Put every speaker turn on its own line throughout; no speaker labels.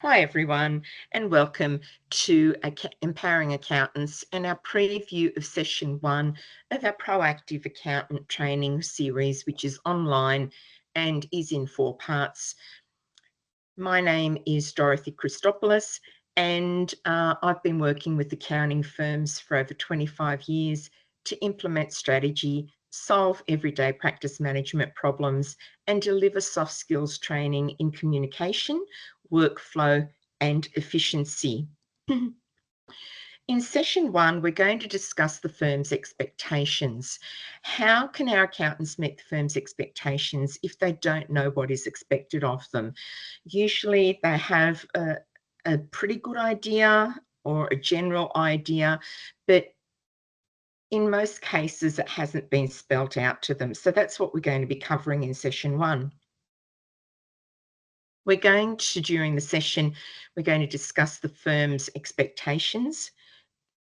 Hi, everyone, and welcome to Empowering Accountants and our preview of session 1 of our Proactive Accountant Training series, which is online and is in 4 parts. My name is Dorothy Christopoulos, and I've been working with accounting firms for over 25 years to implement strategy, solve everyday practice management problems, and deliver soft skills training in communication, workflow, and efficiency. In session 1, we're going to discuss the firm's expectations. How can our accountants meet the firm's expectations if they don't know what is expected of them? Usually they have a pretty good idea or a general idea, but in most cases it hasn't been spelt out to them. So that's what we're going to be covering in session 1. During the session, we're going to discuss the firm's expectations.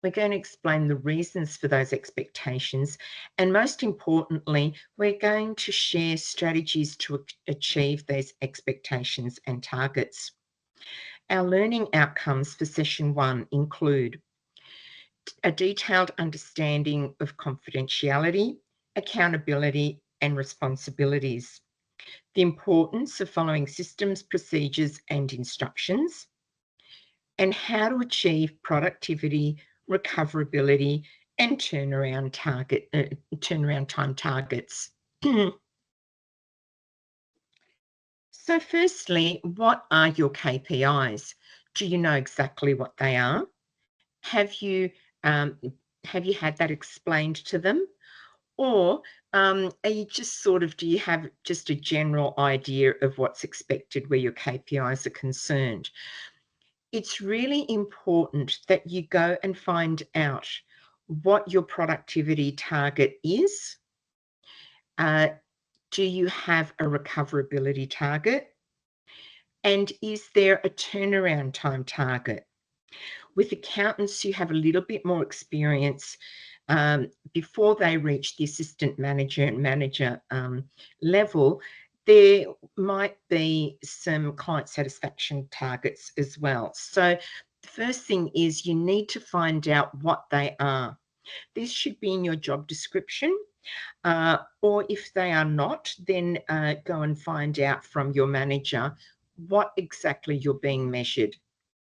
We're going to explain the reasons for those expectations. And most importantly, we're going to share strategies to achieve these expectations and targets. Our learning outcomes for session 1 include a detailed understanding of confidentiality, accountability, and responsibilities, the importance of following systems, procedures, and instructions, and how to achieve productivity, recoverability, and turnaround time targets. So firstly, what are your KPIs? Do you know exactly what they are? Have you had that explained to them? Or are you just do you have just a general idea of what's expected where your KPIs are concerned? It's really important that you go and find out what your productivity target is. Do you have a recoverability target? And is there a turnaround time target? With accountants who have a little bit more experience, before they reach the assistant manager and manager level, there might be some client satisfaction targets as well. So the first thing is you need to find out what they are. This should be in your job description, or if they are not, then go and find out from your manager what exactly you're being measured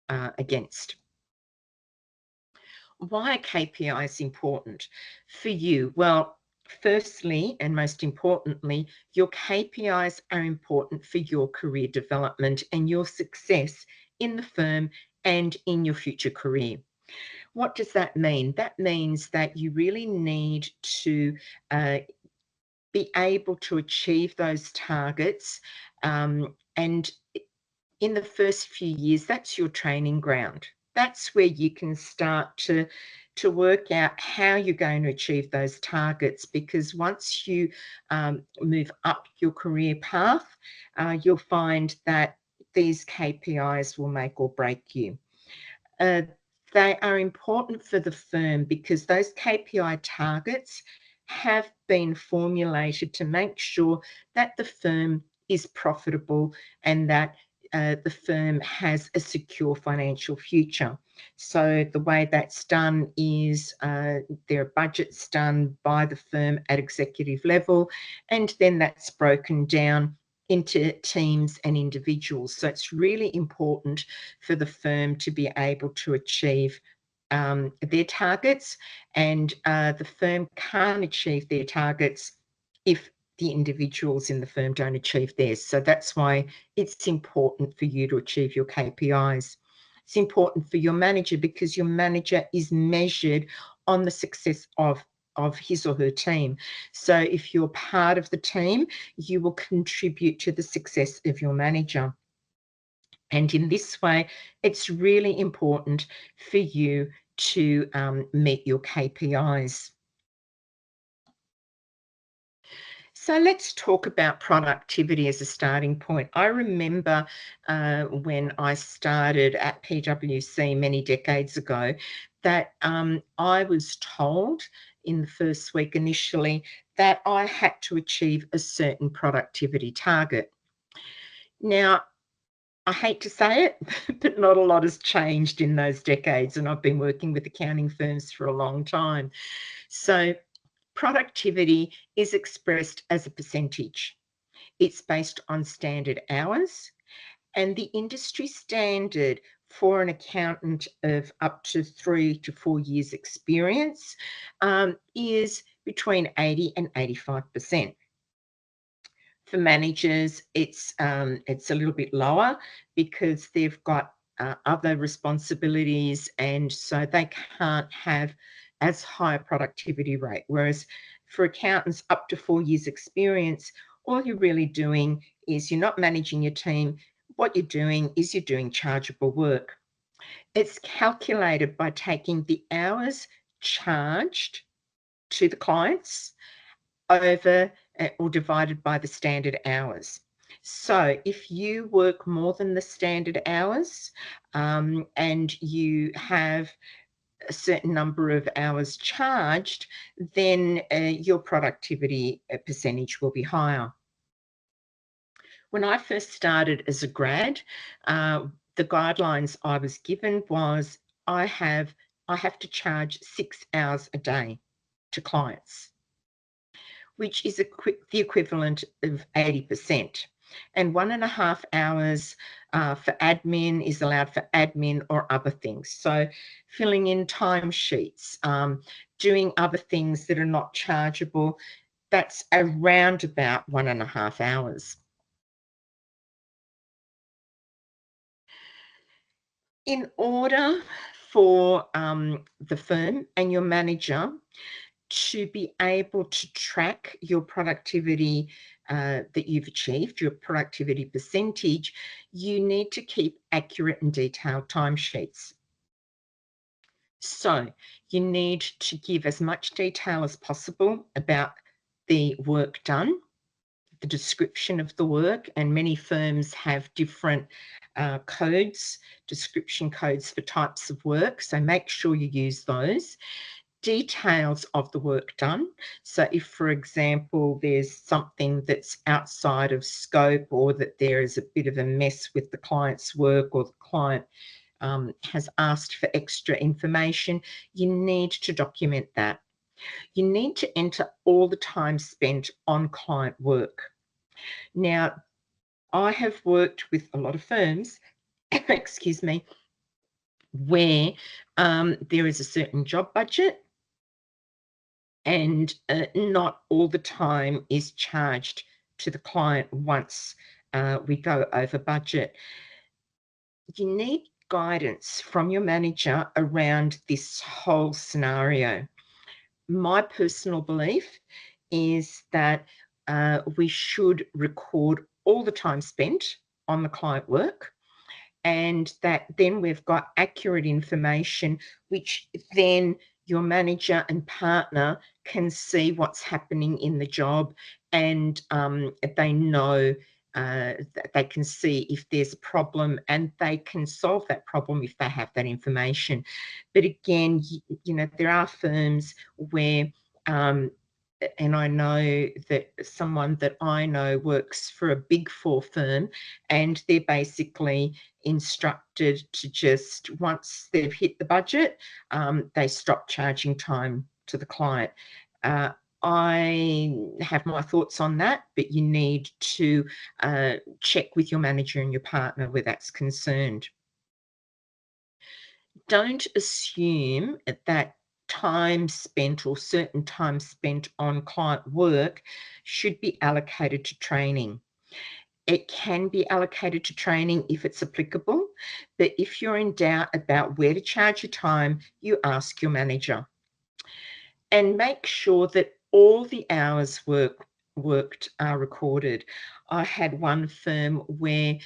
against. Why are KPIs important for you? Well, firstly, and most importantly, your KPIs are important for your career development and your success in the firm and in your future career. What does that mean? That means that you really need to be able to achieve those targets. And in the first few years, that's your training ground. That's where you can start to work out how you're going to achieve those targets, because once you move up your career path, you'll find that these KPIs will make or break you. They are important for the firm because those KPI targets have been formulated to make sure that the firm is profitable and that the firm has a secure financial future. So the way that's done is there are budgets done by the firm at executive level, and then that's broken down into teams and individuals. So it's really important for the firm to be able to achieve their targets, and the firm can't achieve their targets if the individuals in the firm don't achieve theirs. So that's why it's important for you to achieve your KPIs. It's important for your manager because your manager is measured on the success of his or her team. So if you're part of the team, you will contribute to the success of your manager. And in this way, it's really important for you to meet your KPIs. So let's talk about productivity as a starting point. I remember when I started at PwC many decades ago that I was told in the first week initially that I had to achieve a certain productivity target. Now, I hate to say it, but not a lot has changed in those decades, and I've been working with accounting firms for a long time. So productivity is expressed as a percentage. It's based on standard hours, and the industry standard for an accountant of up to 3 to 4 years experience is between 80 and 85%. For managers, it's a little bit lower because they've got other responsibilities, and so they can't have as high a productivity rate. Whereas for accountants up to 4 years experience, all you're really doing is you're not managing your team. What you're doing is you're doing chargeable work. It's calculated by taking the hours charged to the clients over or divided by the standard hours. So if you work more than the standard hours and you have a certain number of hours charged, then your productivity percentage will be higher. When I first started as a grad, the guidelines I was given was I have to charge 6 hours a day to clients, which is the equivalent of 80%. And 1.5 hours for admin is allowed for admin or other things. So filling in timesheets, doing other things that are not chargeable, that's around about 1.5 hours. In order for the firm and your manager to be able to track your productivity that you've achieved, your productivity percentage, you need to keep accurate and detailed timesheets. So you need to give as much detail as possible about the work done, the description of the work, and many firms have different codes, description codes for types of work. So make sure you use those. Details of the work done. So if, for example, there's something that's outside of scope, or that there is a bit of a mess with the client's work, or the client has asked for extra information, you need to document that. You need to enter all the time spent on client work. Now, I have worked with a lot of firms, excuse me, where there is a certain job budget, and not all the time is charged to the client once we go over budget. You need guidance from your manager around this whole scenario. My personal belief is that we should record all the time spent on the client work, and that then we've got accurate information, which then your manager and partner can see what's happening in the job, and they know they can see if there's a problem, and they can solve that problem if they have that information. But again, you know, there are firms where and I know that someone that I know works for a Big Four firm, and they're basically instructed to just, once they've hit the budget, they stop charging time to the client. I have my thoughts on that, but you need to check with your manager and your partner where that's concerned. Don't assume that time spent, or certain time spent on client work, should be allocated to training. It can be allocated to training if it's applicable, but if you're in doubt about where to charge your time, you ask your manager. And make sure that all the hours worked are recorded. I had one firm where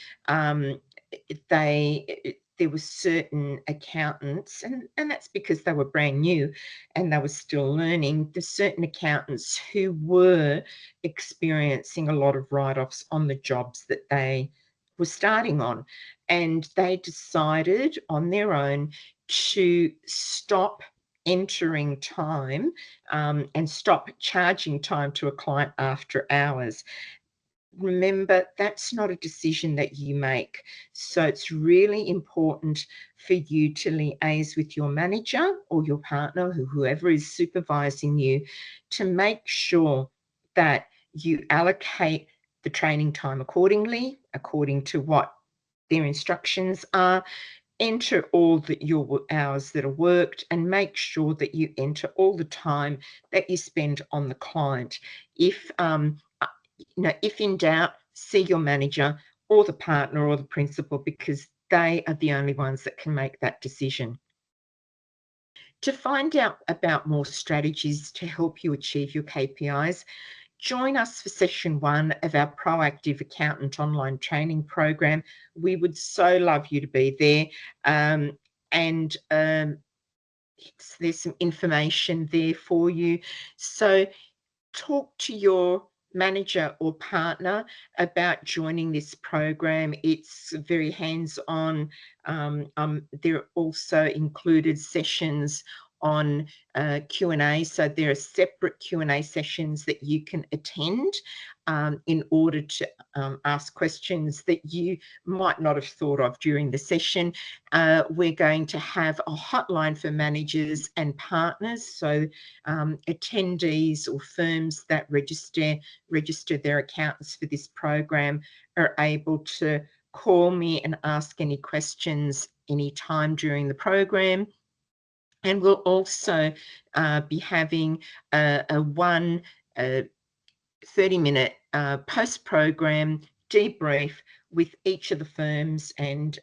there were certain accountants, and that's because they were brand new and they were still learning. There's certain accountants who were experiencing a lot of write-offs on the jobs that they were starting on, and they decided on their own to stop entering time and stop charging time to a client after hours. remember, that's not a decision that you make. So it's really important for you to liaise with your manager or your partner, whoever is supervising you, to make sure that you allocate the training time accordingly, according to what their instructions are. Enter all your hours that are worked, and make sure that you enter all the time that you spend on the client. If if in doubt, see your manager or the partner or the principal, because they are the only ones that can make that decision. To find out about more strategies to help you achieve your KPIs, join us for session 1 of our Proactive Accountant online training program. We would so love you to be there. And there's some information there for you. So talk to your manager or partner about joining this program. It's very hands-on. There are also included sessions on Q&A. So there are separate Q&A sessions that you can attend in order to ask questions that you might not have thought of during the session. We're going to have a hotline for managers and partners. So attendees or firms that register their accountants for this program are able to call me and ask any questions anytime during the program. And we'll also be having a 30-minute post-program debrief with each of the firms, and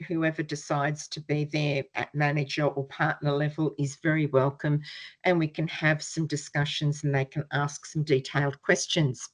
whoever decides to be there at manager or partner level is very welcome, and we can have some discussions and they can ask some detailed questions.